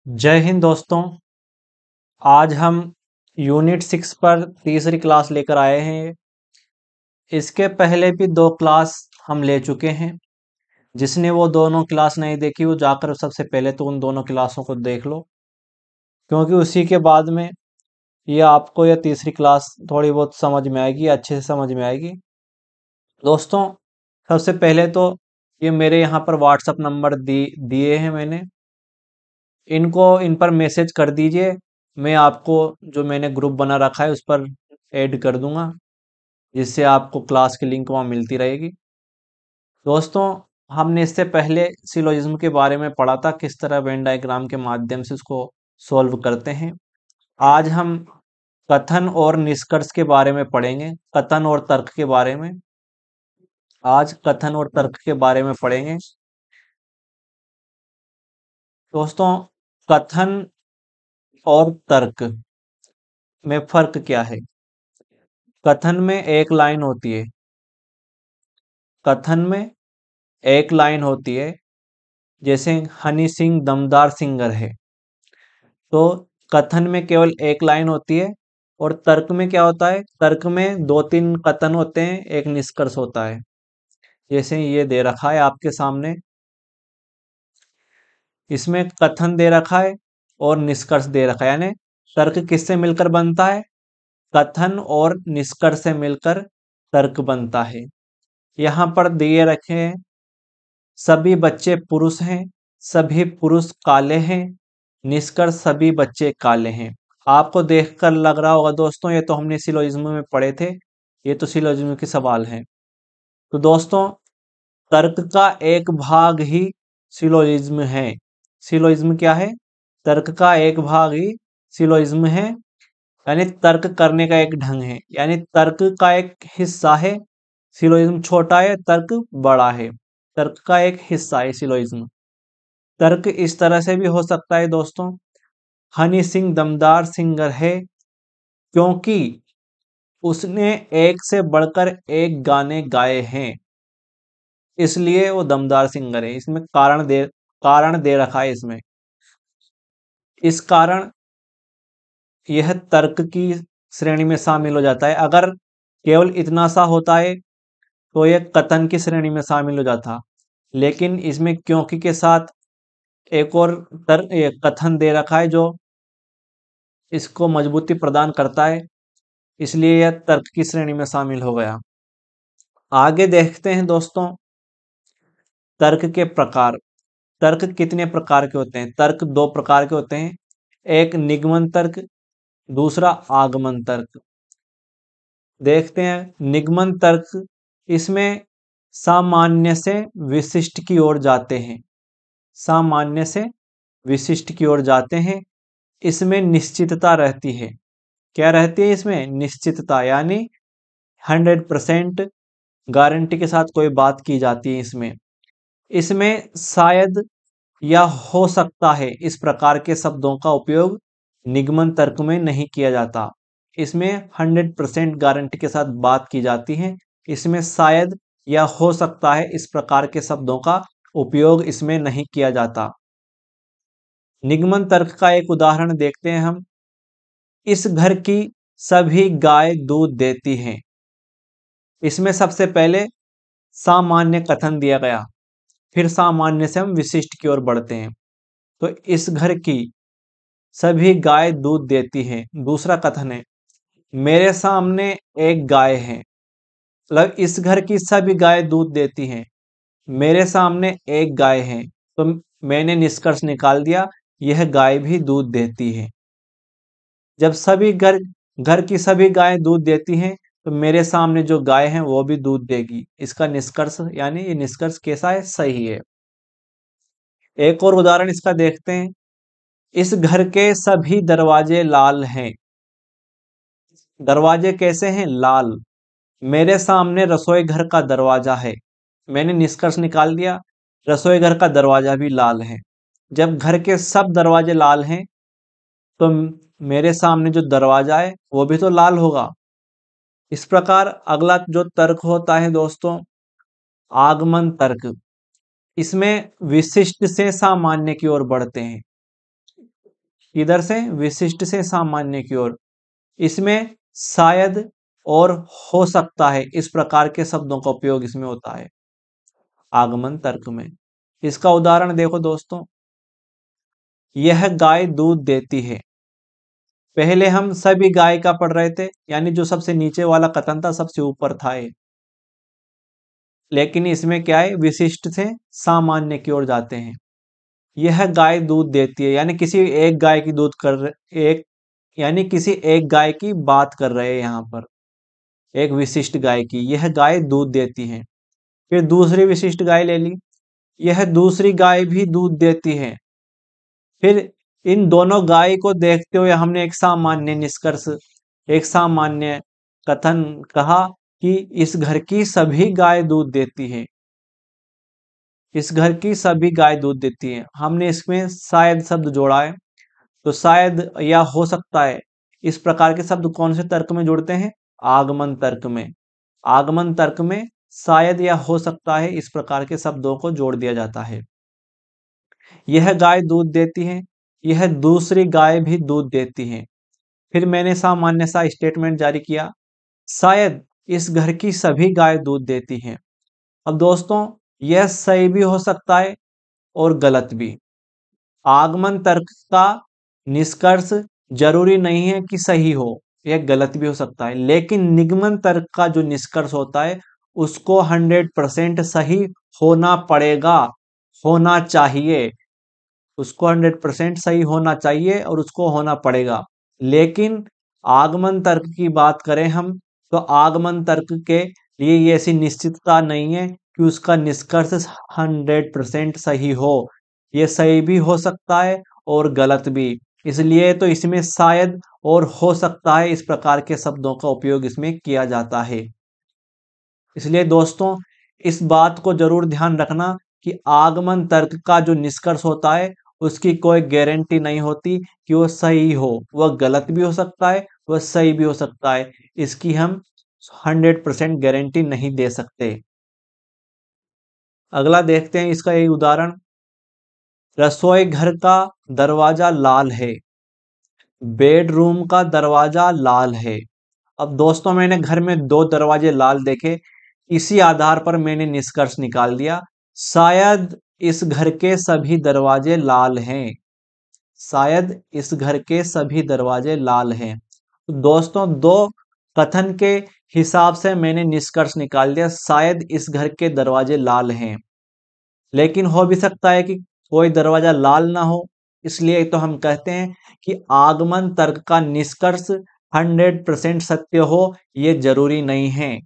जय हिंद दोस्तों। आज हम यूनिट 6 पर तीसरी क्लास लेकर आए हैं। इसके पहले भी दो क्लास हम ले चुके हैं। जिसने वो दोनों क्लास नहीं देखी वो जाकर सबसे पहले तो उन दोनों क्लासों को देख लो, क्योंकि उसी के बाद में ये आपको यह तीसरी क्लास थोड़ी बहुत समझ में आएगी, अच्छे से समझ में आएगी। दोस्तों, सबसे पहले तो ये मेरे यहाँ पर व्हाट्सअप नंबर दिए हैं मैंने, इनको इन पर मैसेज कर दीजिए। मैं आपको जो मैंने ग्रुप बना रखा है उस पर ऐड कर दूंगा, जिससे आपको क्लास की लिंक वहाँ मिलती रहेगी। दोस्तों, हमने इससे पहले सिलोजिज्म के बारे में पढ़ा था, किस तरह वेन डायग्राम के माध्यम से उसको सॉल्व करते हैं। आज हम कथन और निष्कर्ष के बारे में पढ़ेंगे, कथन और तर्क के बारे में। आज कथन और तर्क के बारे में पढ़ेंगे। दोस्तों, कथन और तर्क में फर्क क्या है? कथन में एक लाइन होती है। कथन में एक लाइन होती है, जैसे हनी सिंह दमदार सिंगर है, तो कथन में केवल एक लाइन होती है। और तर्क में क्या होता है? तर्क में दो तीन कथन होते हैं, एक निष्कर्ष होता है। जैसे ये दे रखा है आपके सामने, इसमें कथन दे रखा है और निष्कर्ष दे रखा है, यानी तर्क किससे मिलकर बनता है? कथन और निष्कर्ष से मिलकर तर्क बनता है। यहाँ पर दिए रखे हैं, सभी बच्चे पुरुष हैं, सभी पुरुष काले हैं, निष्कर्ष सभी बच्चे काले हैं। आपको देखकर लग रहा होगा दोस्तों, ये तो हमने सिलोजिज्म में पढ़े थे, ये तो सिलोजिज्म के सवाल हैं। तो दोस्तों, तर्क का एक भाग ही सिलोजिज्म है। सिलोजिज्म क्या है? तर्क का एक भाग ही सिलोजिज्म है, यानी तर्क करने का एक ढंग है, यानी तर्क का एक हिस्सा है। सिलोजिज्म छोटा है, तर्क बड़ा है। तर्क का एक हिस्सा है सिलोजिज्म। तर्क इस तरह से भी हो सकता है दोस्तों, हनी सिंह दमदार सिंगर है क्योंकि उसने एक से बढ़कर एक गाने गाए हैं, इसलिए वो दमदार सिंगर है। इसमें कारण दे रखा है इसमें। इस कारण यह तर्क की श्रेणी में शामिल हो जाता है। अगर केवल इतना सा होता है तो यह कथन की श्रेणी में शामिल हो जाता, लेकिन इसमें क्योंकि के साथ एक और तर्क कथन दे रखा है जो इसको मजबूती प्रदान करता है, इसलिए यह तर्क की श्रेणी में शामिल हो गया। आगे देखते हैं दोस्तों, तर्क के प्रकार। तर्क कितने प्रकार के होते हैं? तर्क दो प्रकार के होते हैं, एक निगमन तर्क, दूसरा आगमन तर्क। देखते हैं निगमन तर्क, इसमें सामान्य से विशिष्ट की ओर जाते हैं। सामान्य से विशिष्ट की ओर जाते हैं। इसमें निश्चितता रहती है। क्या रहती है इसमें? निश्चितता, यानी 100% गारंटी के साथ कोई बात की जाती है इसमें। इसमें शायद या हो सकता है इस प्रकार के शब्दों का उपयोग निगमन तर्क में नहीं किया जाता। इसमें 100% गारंटी के साथ बात की जाती है। इसमें शायद या हो सकता है इस प्रकार के शब्दों का उपयोग इसमें नहीं किया जाता। निगमन तर्क का एक उदाहरण देखते हैं हम। इस घर की सभी गाय दूध देती हैं। इसमें सबसे पहले सामान्य कथन दिया गया, फिर सामान्य से हम विशिष्ट की ओर बढ़ते हैं। तो इस घर की सभी गाय दूध देती हैं। दूसरा कथन है, मेरे सामने एक गाय है। मतलब इस घर की सभी गाय दूध देती हैं, मेरे सामने एक गाय है, तो मैंने निष्कर्ष निकाल दिया यह गाय भी दूध देती है। जब सभी घर घर की सभी गायें दूध देती हैं, तो मेरे सामने जो गाय है वो भी दूध देगी। इसका निष्कर्ष, यानी ये निष्कर्ष कैसा है? सही है। एक और उदाहरण इसका देखते हैं। इस घर के सभी दरवाजे लाल हैं। दरवाजे कैसे हैं? लाल। मेरे सामने रसोई घर का दरवाजा है, मैंने निष्कर्ष निकाल दिया रसोई घर का दरवाजा भी लाल है। जब घर के सब दरवाजे लाल हैं, तो मेरे सामने जो दरवाजा है वो भी तो लाल होगा। इस प्रकार अगला जो तर्क होता है दोस्तों, आगमन तर्क। इसमें विशिष्ट से सामान्य की ओर बढ़ते हैं। इधर से विशिष्ट से सामान्य की ओर। इसमें शायद और हो सकता है इस प्रकार के शब्दों का उपयोग इसमें होता है आगमन तर्क में। इसका उदाहरण देखो दोस्तों, यह गाय दूध देती है। पहले हम सभी गाय का पढ़ रहे थे, यानी जो सबसे नीचे वाला कथन था सबसे ऊपर था ये, लेकिन इसमें क्या है, विशिष्ट से सामान्य की ओर जाते हैं। यह गाय दूध देती है, यानी किसी एक गाय की दूध कर एक यानी किसी एक गाय की बात कर रहे हैं यहां पर, एक विशिष्ट गाय की। यह गाय दूध देती है। फिर दूसरी विशिष्ट गाय ले ली, यह दूसरी गाय भी दूध देती है। फिर इन दोनों गाय को देखते हुए हमने एक सामान्य निष्कर्ष, एक सामान्य कथन कहा कि इस घर की सभी गाय दूध देती है। इस घर की सभी गाय दूध देती है, हमने इसमें शायद शब्द जोड़ा है। तो शायद या हो सकता है, इस प्रकार के शब्द कौन से तर्क में जुड़ते हैं, आगमन तर्क में। आगमन तर्क में शायद या हो सकता है इस प्रकार के शब्दों को जोड़ दिया जाता है। यह गाय दूध देती है, यह दूसरी गाय भी दूध देती है। फिर मैंने सामान्य सा स्टेटमेंट जारी किया, शायद इस घर की सभी गाय दूध देती हैं। अब दोस्तों, यह सही भी हो सकता है और गलत भी। आगमन तर्क का निष्कर्ष जरूरी नहीं है कि सही हो, यह गलत भी हो सकता है, लेकिन निगमन तर्क का जो निष्कर्ष होता है उसको 100% सही होना पड़ेगा, होना चाहिए। उसको 100% सही होना चाहिए और उसको होना पड़ेगा। लेकिन आगमन तर्क की बात करें हम, तो आगमन तर्क के लिए ये ऐसी निश्चितता नहीं है कि उसका निष्कर्ष 100% सही हो। ये सही भी हो सकता है और गलत भी। इसलिए तो इसमें शायद और हो सकता है इस प्रकार के शब्दों का उपयोग इसमें किया जाता है। इसलिए दोस्तों, इस बात को जरूर ध्यान रखना कि आगमन तर्क का जो निष्कर्ष होता है उसकी कोई गारंटी नहीं होती कि वो सही हो, वह गलत भी हो सकता है, वह सही भी हो सकता है। इसकी हम 100% गारंटी नहीं दे सकते। अगला देखते हैं इसका एक उदाहरण, रसोई घर का दरवाजा लाल है, बेडरूम का दरवाजा लाल है। अब दोस्तों, मैंने घर में दो दरवाजे लाल देखे, इसी आधार पर मैंने निष्कर्ष निकाल दिया, शायद इस घर के सभी दरवाजे लाल हैं। शायद इस घर के सभी दरवाजे लाल हैं। तो दोस्तों, दो कथन के हिसाब से मैंने निष्कर्ष निकाल दिया, शायद इस घर के दरवाजे लाल हैं। लेकिन हो भी सकता है कि कोई दरवाजा लाल ना हो, इसलिए तो हम कहते हैं कि आगमन तर्क का निष्कर्ष 100% सत्य हो, ये जरूरी नहीं है।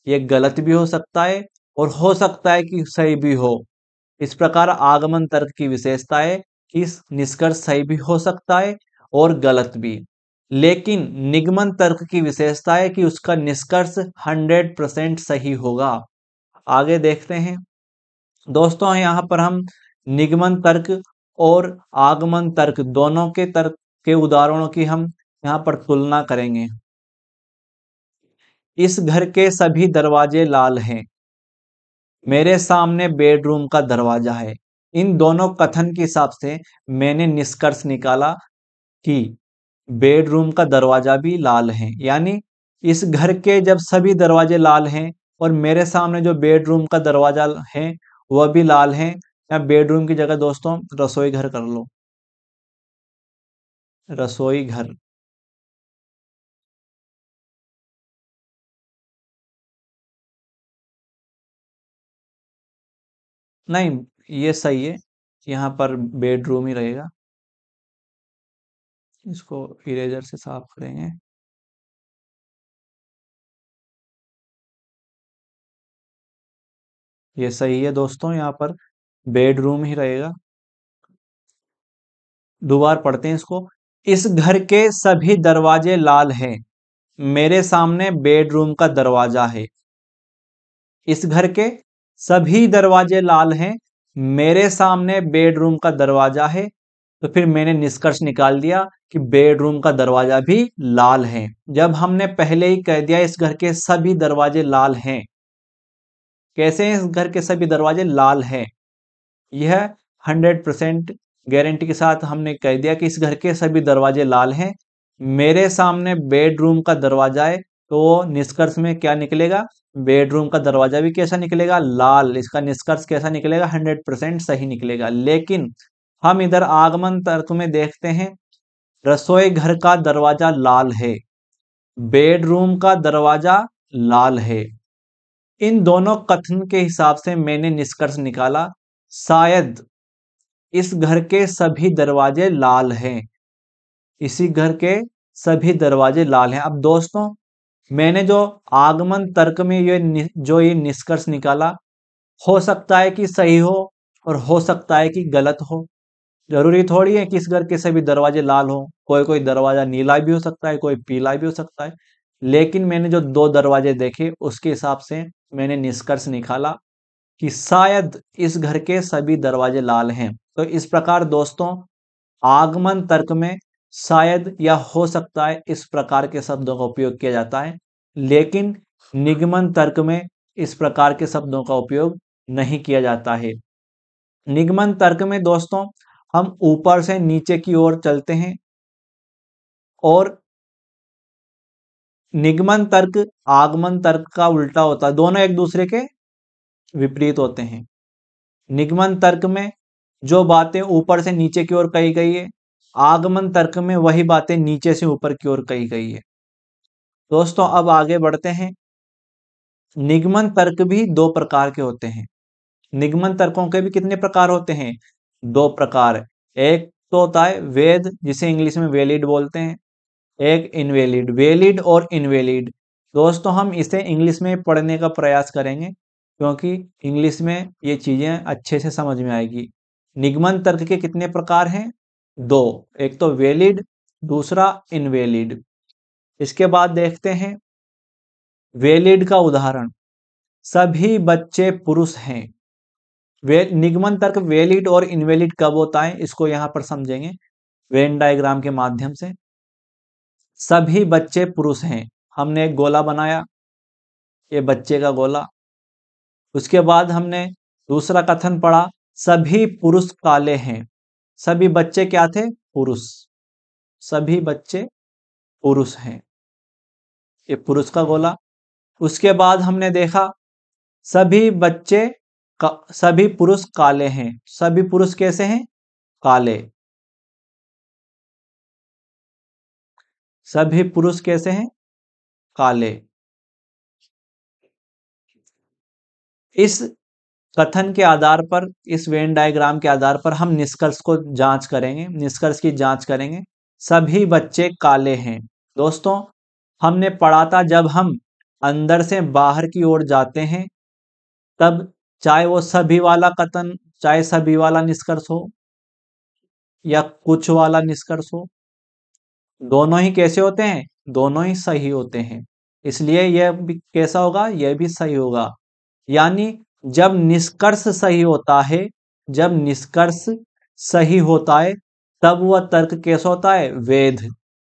ये गलत भी हो सकता है और हो सकता है कि सही भी हो। इस प्रकार आगमन तर्क की विशेषता है कि इस निष्कर्ष सही भी हो सकता है और गलत भी। लेकिन निगमन तर्क की विशेषता है कि उसका निष्कर्ष 100% सही होगा। आगे देखते हैं दोस्तों, यहाँ पर हम निगमन तर्क और आगमन तर्क दोनों के तर्क के उदाहरणों की हम यहाँ पर तुलना करेंगे। इस घर के सभी दरवाजे लाल हैं, मेरे सामने बेडरूम का दरवाजा है। इन दोनों कथन के हिसाब से मैंने निष्कर्ष निकाला कि बेडरूम का दरवाजा भी लाल है, यानी इस घर के जब सभी दरवाजे लाल हैं और मेरे सामने जो बेडरूम का दरवाजा है वह भी लाल है, या बेडरूम की जगह दोस्तों रसोई घर कर लो, रसोई घर। नहीं, ये सही है, यहाँ पर बेडरूम ही रहेगा। इसको इरेजर से साफ करेंगे। ये सही है दोस्तों, यहाँ पर बेडरूम ही रहेगा। दोबारा पढ़ते हैं इसको, इस घर के सभी दरवाजे लाल हैं, मेरे सामने बेडरूम का दरवाजा है। इस घर के सभी दरवाजे लाल हैं, मेरे सामने बेडरूम का दरवाजा है। तो फिर मैंने निष्कर्ष निकाल दिया कि बेडरूम का दरवाजा भी लाल है। जब हमने पहले ही कह दिया इस घर के सभी दरवाजे लाल हैं, कैसे हैं इस घर के सभी दरवाजे लाल हैं, यह 100% गारंटी के साथ हमने कह दिया कि इस घर के सभी दरवाजे लाल हैं। मेरे सामने बेडरूम का दरवाजा है, तो निष्कर्ष में क्या निकलेगा? बेडरूम का दरवाजा भी कैसा निकलेगा? लाल। इसका निष्कर्ष कैसा निकलेगा? 100% सही निकलेगा। लेकिन हम इधर आगमन तर्क में देखते हैं, रसोई घर का दरवाजा लाल है, बेडरूम का दरवाजा लाल है। इन दोनों कथन के हिसाब से मैंने निष्कर्ष निकाला, शायद इस घर के सभी दरवाजे लाल हैं। इसी घर के सभी दरवाजे लाल हैं। अब दोस्तों, मैंने जो आगमन तर्क में ये निष्कर्ष निकाला, हो सकता है कि सही हो और हो सकता है कि गलत हो। जरूरी थोड़ी है कि इस घर के सभी दरवाजे लाल हो। कोई कोई दरवाजा नीला भी हो सकता है, कोई पीला भी हो सकता है। लेकिन मैंने जो दो दरवाजे देखे, उसके हिसाब से मैंने निष्कर्ष निकाला कि शायद इस घर के सभी दरवाजे लाल हैं। तो इस प्रकार दोस्तों, आगमन तर्क में शायद या हो सकता है इस प्रकार के शब्दों का उपयोग किया जाता है, लेकिन निगमन तर्क में इस प्रकार के शब्दों का उपयोग नहीं किया जाता है। निगमन तर्क में दोस्तों, हम ऊपर से नीचे की ओर चलते हैं, और निगमन तर्क आगमन तर्क का उल्टा होता है। दोनों एक दूसरे के विपरीत होते हैं। निगमन तर्क में जो बातें ऊपर से नीचे की ओर कही गई है, आगमन तर्क में वही बातें नीचे से ऊपर की ओर कही गई है। दोस्तों, अब आगे बढ़ते हैं। निगमन तर्क भी दो प्रकार के होते हैं। निगमन तर्कों के भी कितने प्रकार होते हैं? दो प्रकार। एक तो होता है वैध, जिसे इंग्लिश में वैलिड बोलते हैं। एक इनवैलिड। वैलिड और इनवैलिड, दोस्तों हम इसे इंग्लिश में पढ़ने का प्रयास करेंगे, क्योंकि इंग्लिश में ये चीजें अच्छे से समझ में आएगी। निगमन तर्क के कितने प्रकार हैं? दो। एक तो वैलिड, दूसरा इनवैलिड। इसके बाद देखते हैं वैलिड का उदाहरण। सभी बच्चे पुरुष हैं। वे निगमन तर्क वैलिड और इनवैलिड कब होता है, इसको यहां पर समझेंगे वेन डायग्राम के माध्यम से। सभी बच्चे पुरुष हैं। हमने एक गोला बनाया, ये बच्चे का गोला। उसके बाद हमने दूसरा कथन पढ़ा, सभी पुरुष काले हैं। सभी बच्चे क्या थे? पुरुष। सभी बच्चे पुरुष हैं, ये पुरुष का गोला। उसके बाद हमने देखा सभी बच्चे सभी पुरुष काले हैं। सभी पुरुष कैसे हैं? काले। सभी पुरुष कैसे हैं? काले। इस कथन के आधार पर, इस वेन डायग्राम के आधार पर हम निष्कर्ष को जांच करेंगे, निष्कर्ष की जांच करेंगे। सभी बच्चे काले हैं। दोस्तों, हमने पढ़ा था जब हम अंदर से बाहर की ओर जाते हैं, तब चाहे वो सभी वाला कथन, चाहे सभी वाला निष्कर्ष हो या कुछ वाला निष्कर्ष हो, दोनों ही कैसे होते हैं? दोनों ही सही होते हैं। इसलिए यह भी कैसा होगा? यह भी सही होगा। यानी जब निष्कर्ष सही होता है, जब निष्कर्ष सही होता है, तब वह तर्क कैसा होता है? वैध।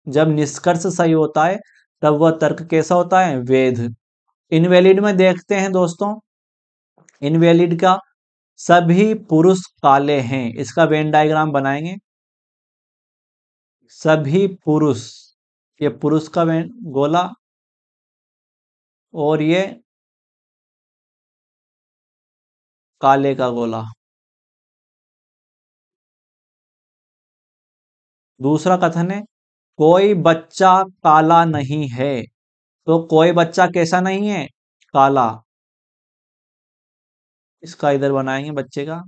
जब निष्कर्ष सही होता है, तब वह तर्क कैसा होता है? वैध। इनवैलिड में देखते हैं दोस्तों, इनवैलिड का सभी पुरुष काले हैं, इसका वेन डायग्राम बनाएंगे। सभी पुरुष, ये पुरुष का वेन गोला, और ये काले का गोला। दूसरा कथन है, कोई बच्चा काला नहीं है। तो कोई बच्चा कैसा नहीं है? काला। इसका इधर बनाएंगे बच्चे का।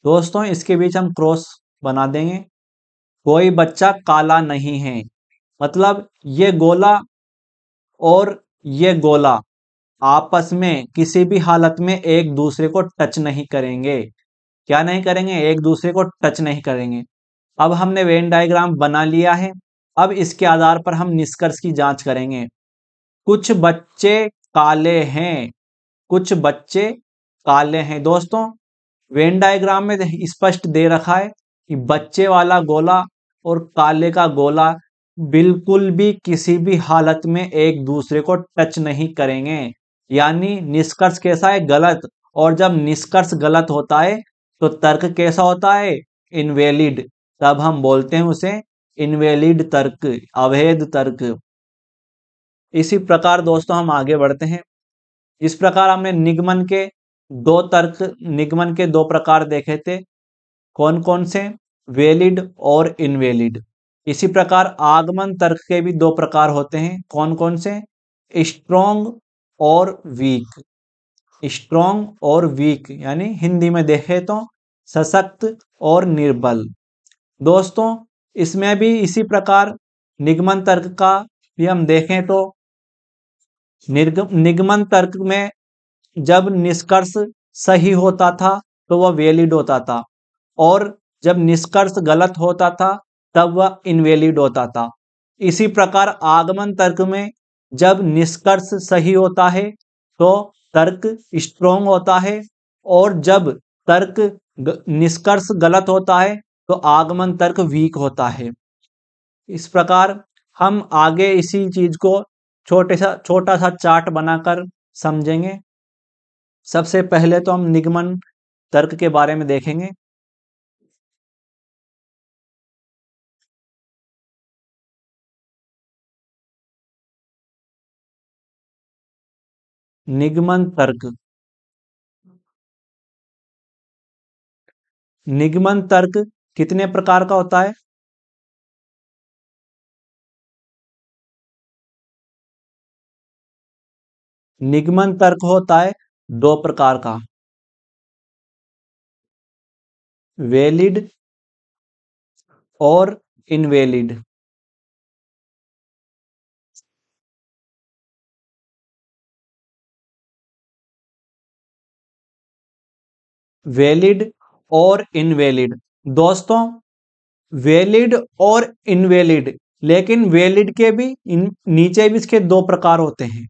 दोस्तों, इसके बीच हम क्रॉस बना देंगे। कोई बच्चा काला नहीं है, मतलब ये गोला और ये गोला आपस में किसी भी हालत में एक दूसरे को टच नहीं करेंगे। क्या नहीं करेंगे? एक दूसरे को टच नहीं करेंगे। अब हमने वेन डायग्राम बना लिया है। अब इसके आधार पर हम निष्कर्ष की जांच करेंगे। कुछ बच्चे काले हैं, कुछ बच्चे काले हैं। दोस्तों, वेन डायग्राम में स्पष्ट दे रखा है कि बच्चे वाला गोला और काले का गोला बिल्कुल भी किसी भी हालत में एक दूसरे को टच नहीं करेंगे। यानी निष्कर्ष कैसा है? गलत। और जब निष्कर्ष गलत होता है तो तर्क कैसा होता है? इनवैलिड। तब हम बोलते हैं उसे इनवैलिड तर्क, अवैध तर्क। इसी प्रकार दोस्तों हम आगे बढ़ते हैं। इस प्रकार हमने निगमन के दो प्रकार देखे थे। कौन कौन से? वैलिड और इनवैलिड। इसी प्रकार आगमन तर्क के भी दो प्रकार होते हैं। कौन कौन से? स्ट्रॉन्ग और वीक। स्ट्रॉन्ग और वीक यानी हिंदी में देखे तो सशक्त और निर्बल। दोस्तों इसमें भी इसी प्रकार निगमन तर्क का भी हम देखें तो निगमन तर्क में जब निष्कर्ष सही होता था तो वह वैलिड होता था, और जब निष्कर्ष गलत होता था तब वह इनवैलिड होता था। इसी प्रकार आगमन तर्क में जब निष्कर्ष सही होता है तो तर्क स्ट्रोंग होता है, और जब निष्कर्ष गलत होता है तो आगमन तर्क वीक होता है। इस प्रकार हम आगे इसी चीज को छोटा सा चार्ट बनाकर समझेंगे। सबसे पहले तो हम निगमन तर्क के बारे में देखेंगे। निगमन तर्क। निगमन तर्क कितने प्रकार का होता है? निगमन तर्क होता है दो प्रकार का, वैलिड और इनवैलिड। वैलिड और इनवैलिड। दोस्तों वैलिड और इनवैलिड, लेकिन वैलिड के भी नीचे भी इसके दो प्रकार होते हैं।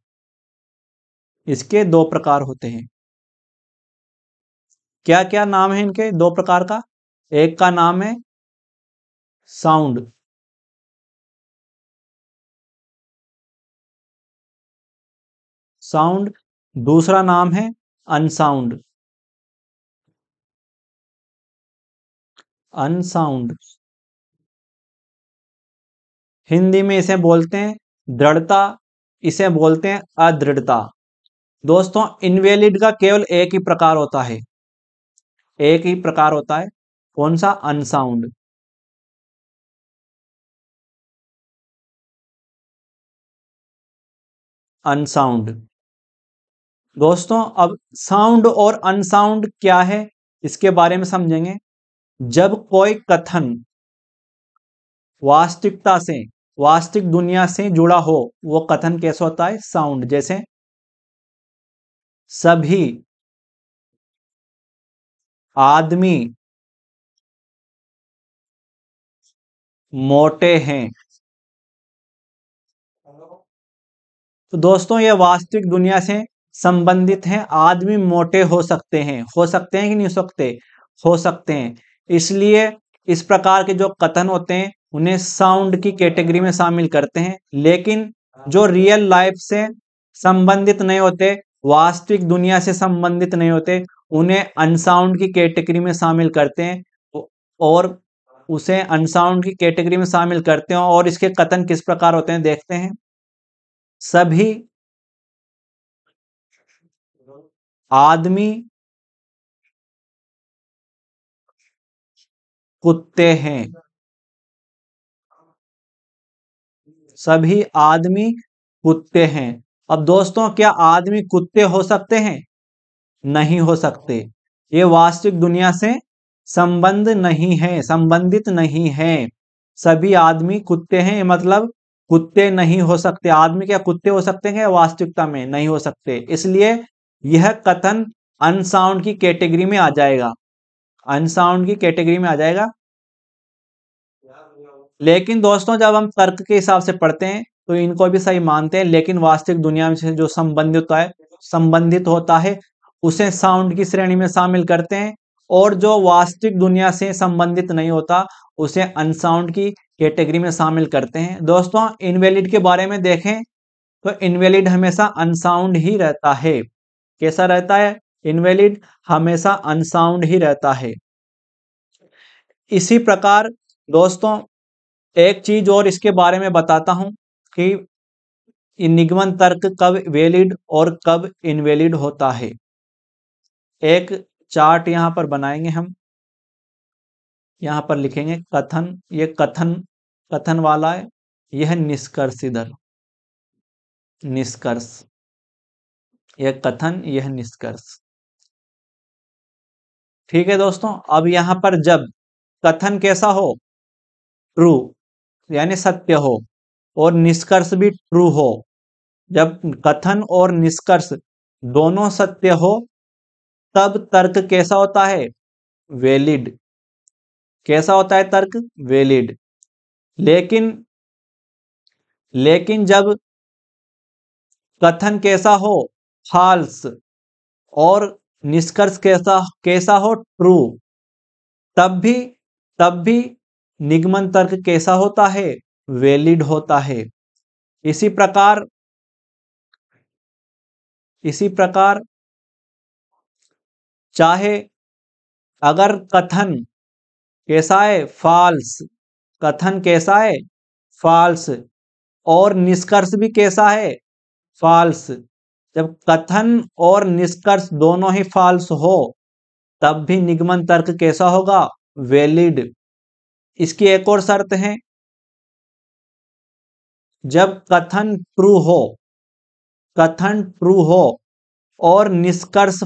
इसके दो प्रकार होते हैं। क्या क्या नाम है इनके दो प्रकार का? एक का नाम है साउंड। साउंड। दूसरा नाम है अनसाउंड। अनसाउंड। हिंदी में इसे बोलते हैं दृढ़ता, इसे बोलते हैं अदृढ़ता। दोस्तों इनवैलिड का केवल एक ही प्रकार होता है। एक ही प्रकार होता है। कौन सा? अनसाउंड। अनसाउंड। दोस्तों अब साउंड और अनसाउंड क्या है इसके बारे में समझेंगे। जब कोई कथन वास्तविकता से, वास्तविक दुनिया से जुड़ा हो, वो कथन कैसा होता है? साउंड। जैसे सभी आदमी मोटे हैं। तो दोस्तों ये वास्तविक दुनिया से संबंधित हैं। आदमी मोटे हो सकते हैं। हो सकते हैं कि नहीं हो सकते? हो सकते हैं। इसलिए इस प्रकार के जो कथन होते हैं उन्हें साउंड की कैटेगरी में शामिल करते हैं। लेकिन जो रियल लाइफ से संबंधित नहीं होते, वास्तविक दुनिया से संबंधित नहीं होते, उन्हें अनसाउंड की कैटेगरी में शामिल करते हैं। और उसे अनसाउंड की कैटेगरी में शामिल करते हैं। और इसके कथन किस प्रकार होते हैं देखते हैं। सभी आदमी कुत्ते हैं। सभी आदमी कुत्ते हैं। अब दोस्तों क्या आदमी कुत्ते हो सकते हैं? नहीं हो सकते। ये वास्तविक दुनिया से संबंध नहीं है, संबंधित नहीं है। सभी आदमी कुत्ते हैं मतलब कुत्ते नहीं हो सकते। आदमी क्या कुत्ते हो सकते हैं? वास्तविकता में नहीं हो सकते। इसलिए यह कथन अनसाउंड की कैटेगरी में आ जाएगा। अनसाउंड की कैटेगरी में आ जाएगा। लेकिन दोस्तों जब हम तर्क के हिसाब से पढ़ते हैं तो इनको भी सही मानते हैं, लेकिन वास्तविक दुनिया से जो संबंधित होता है उसे साउंड की श्रेणी में शामिल करते हैं। और जो वास्तविक दुनिया से संबंधित नहीं होता उसे अनसाउंड की कैटेगरी में शामिल करते हैं। दोस्तों इनवैलिड के बारे में देखें तो इनवैलिड हमेशा अनसाउंड ही रहता है। कैसा रहता है? इनवैलिड हमेशा अनसाउंड ही रहता है। इसी प्रकार दोस्तों एक चीज और इसके बारे में बताता हूं कि निगमन तर्क कब वैलिड और कब इनवैलिड होता है। एक चार्ट यहां पर बनाएंगे हम। यहां पर लिखेंगे कथन, ये कथन कथन वाला है, यह निष्कर्ष, इधर निष्कर्ष, यह कथन, यह निष्कर्ष। ठीक है दोस्तों, अब यहां पर जब कथन कैसा हो? ट्रू, यानी सत्य हो, और निष्कर्ष भी ट्रू हो, जब कथन और निष्कर्ष दोनों सत्य हो तब तर्क कैसा होता है? वैलिड। कैसा होता है तर्क? वैलिड। लेकिन लेकिन जब कथन कैसा हो? फॉल्स, और निष्कर्ष कैसा कैसा हो? ट्रू, तब भी तब भी निगमन तर्क कैसा होता है? वैलिड होता है। इसी प्रकार इसी प्रकार चाहे अगर कथन कैसा है? फॉल्स, कथन कैसा है? फॉल्स, और निष्कर्ष भी कैसा है? फॉल्स। जब कथन और निष्कर्ष दोनों ही फॉल्स हो तब भी निगमन तर्क कैसा होगा? वैलिड। इसकी एक और शर्त है, जब कथन ट्रू हो और निष्कर्ष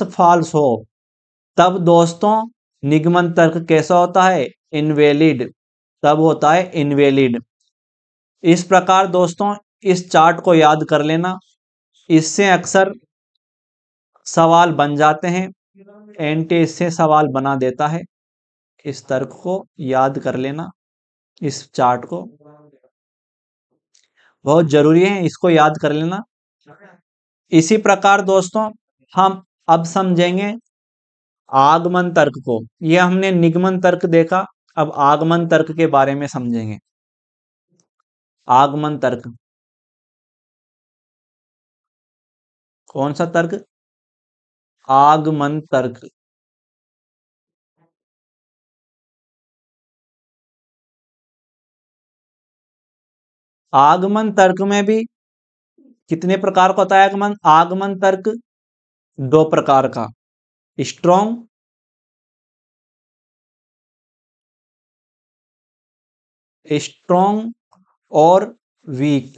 फॉल्स हो, तब दोस्तों निगमन तर्क कैसा होता है? इनवैलिड, तब होता है इनवैलिड। इस प्रकार दोस्तों इस चार्ट को याद कर लेना, इससे अक्सर सवाल बन जाते हैं। एनटी इससे सवाल बना देता है। इस तर्क को याद कर लेना, इस चार्ट को बहुत जरूरी है, इसको याद कर लेना। इसी प्रकार दोस्तों हम अब समझेंगे आगमन तर्क को। यह हमने निगमन तर्क देखा, अब आगमन तर्क के बारे में समझेंगे। आगमन तर्क कौन सा तर्क? आगमन तर्क। आगमन तर्क में भी कितने प्रकार का होता है? आगमन आगमन तर्क दो प्रकार का, स्ट्रॉन्ग स्ट्रॉन्ग और वीक।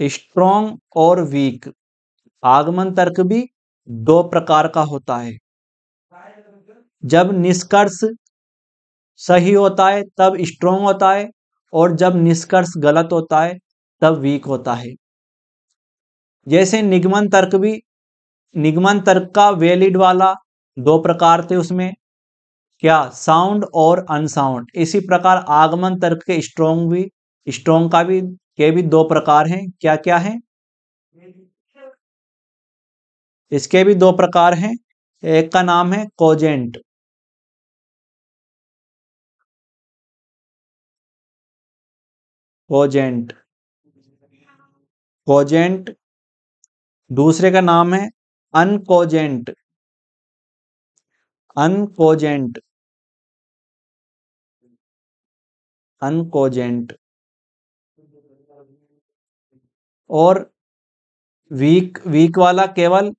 स्ट्रॉन्ग और वीक आगमन तर्क भी दो प्रकार का होता है। जब निष्कर्ष सही होता है तब स्ट्रॉन्ग होता है, और जब निष्कर्ष गलत होता है तब वीक होता है। जैसे निगमन तर्क का वैलिड वाला दो प्रकार थे, उसमें क्या? साउंड और अनसाउंड। इसी प्रकार आगमन तर्क के स्ट्रॉन्ग का भी के भी दो प्रकार हैं। क्या क्या है? इसके भी दो प्रकार हैं। एक का नाम है कोजेंट। कोजेंट कोजेंट दूसरे का नाम है अनकोजेंट। अनकोजेंट अनकोजेंट और वीक वीक वाला केवल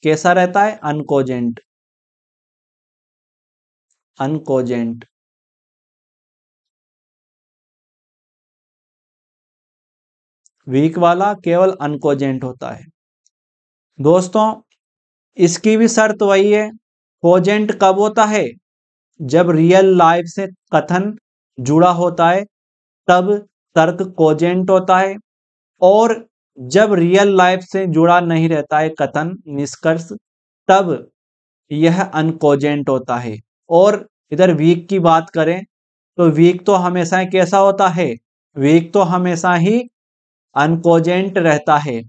कैसा रहता है? अनकोजेंट। अनकोजेंट वीक वाला केवल अनकोजेंट होता है। दोस्तों इसकी भी शर्त वही है। कोजेंट कब होता है? जब रियल लाइफ से कथन जुड़ा होता है तब तर्क कोजेंट होता है, और जब रियल लाइफ से जुड़ा नहीं रहता है कथन निष्कर्ष, तब यह अनकोजेंट होता है। और इधर वीक की बात करें तो वीक तो हमेशा कैसा होता है? वीक तो हमेशा ही अनकोजेंट रहता है।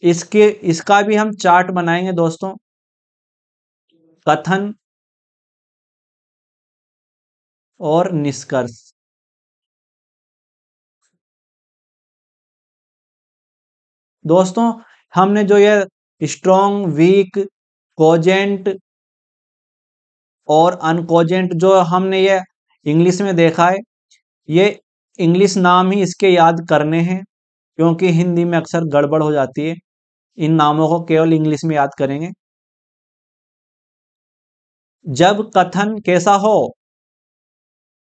इसका भी हम चार्ट बनाएंगे दोस्तों। कथन और निष्कर्ष। दोस्तों हमने जो ये स्ट्रॉन्ग, वीक, कोजेंट और अनकोजेंट जो हमने ये इंग्लिश में देखा है, ये इंग्लिश नाम ही इसके याद करने हैं, क्योंकि हिंदी में अक्सर गड़बड़ हो जाती है। इन नामों को केवल इंग्लिश में याद करेंगे। जब कथन कैसा हो,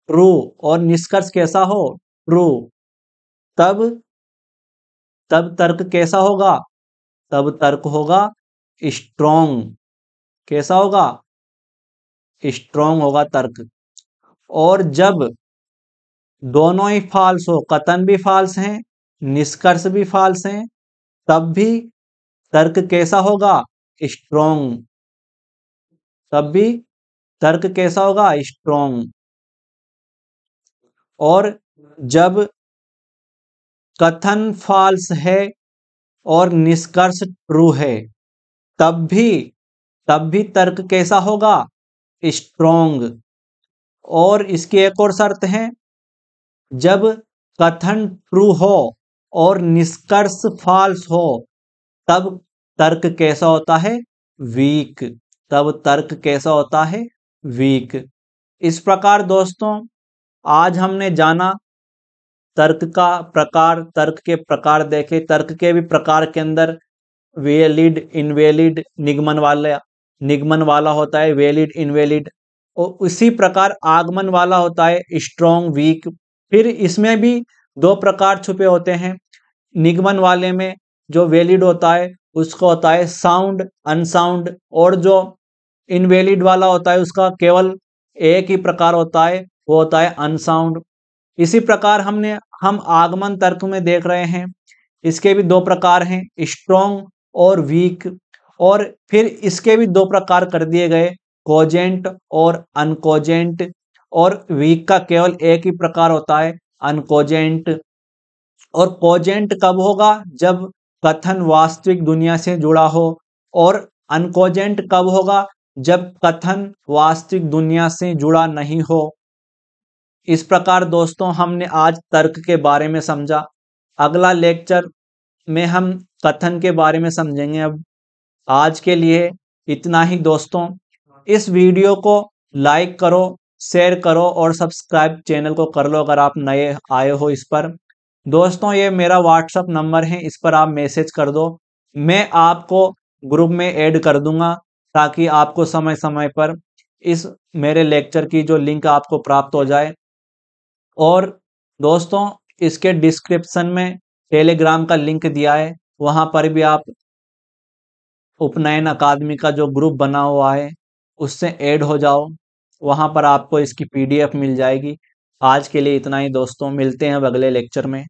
ट्रू, और निष्कर्ष कैसा हो, ट्रू, तब तब तर्क कैसा होगा, तब तर्क होगा स्ट्रॉन्ग। कैसा होगा, स्ट्रॉन्ग होगा तर्क। और जब दोनों ही फॉल्स हो, कथन भी फॉल्स हैं, निष्कर्ष भी फॉल्स हैं, तब भी तर्क कैसा होगा, स्ट्रॉन्ग। तब भी तर्क कैसा होगा, स्ट्रॉन्ग। और जब कथन फॉल्स है और निष्कर्ष ट्रू है, तब भी तर्क कैसा होगा, स्ट्रॉन्ग। और इसकी एक और शर्त है, जब कथन ट्रू हो और निष्कर्ष फॉल्स हो, तब तर्क कैसा होता है, वीक। तब तर्क कैसा होता है, वीक। इस प्रकार दोस्तों आज हमने जाना तर्क का प्रकार, तर्क के प्रकार देखे। तर्क के भी प्रकार के अंदर वैलिड, इनवैलिड, निगमन वाला होता है, वैलिड, इनवैलिड। और उसी प्रकार आगमन वाला होता है, स्ट्रॉन्ग, वीक। फिर इसमें भी दो प्रकार छुपे होते हैं। निगमन वाले में जो वैलिड होता है उसका होता है साउंड, अनसाउंड। और जो इनवैलिड वाला होता है उसका केवल एक ही प्रकार होता है, वो होता है अनसाउंड। इसी प्रकार हम आगमन तर्क में देख रहे हैं, इसके भी दो प्रकार हैं, स्ट्रॉन्ग और वीक। और फिर इसके भी दो प्रकार कर दिए गए, कोजेंट और अनकोजेंट। और वीक का केवल एक ही प्रकार होता है, अनकोजेंट। और कोजेंट कब होगा, जब कथन वास्तविक दुनिया से जुड़ा हो। और अनकोजेंट कब होगा, जब कथन वास्तविक दुनिया से जुड़ा नहीं हो। इस प्रकार दोस्तों हमने आज तर्क के बारे में समझा। अगला लेक्चर में हम कथन के बारे में समझेंगे। अब आज के लिए इतना ही दोस्तों। इस वीडियो को लाइक करो, शेयर करो और सब्सक्राइब चैनल को कर लो अगर आप नए आए हो इस पर। दोस्तों ये मेरा व्हाट्सअप नंबर है, इस पर आप मैसेज कर दो, मैं आपको ग्रुप में ऐड कर दूंगा, ताकि आपको समय समय पर इस मेरे लेक्चर की जो लिंक आपको प्राप्त हो जाए। और दोस्तों इसके डिस्क्रिप्शन में टेलीग्राम का लिंक दिया है, वहां पर भी आप उपनयन अकादमी का जो ग्रुप बना हुआ है उससे ऐड हो जाओ, वहां पर आपको इसकी PDF मिल जाएगी। आज के लिए इतना ही दोस्तों, मिलते हैं अब अगले लेक्चर में।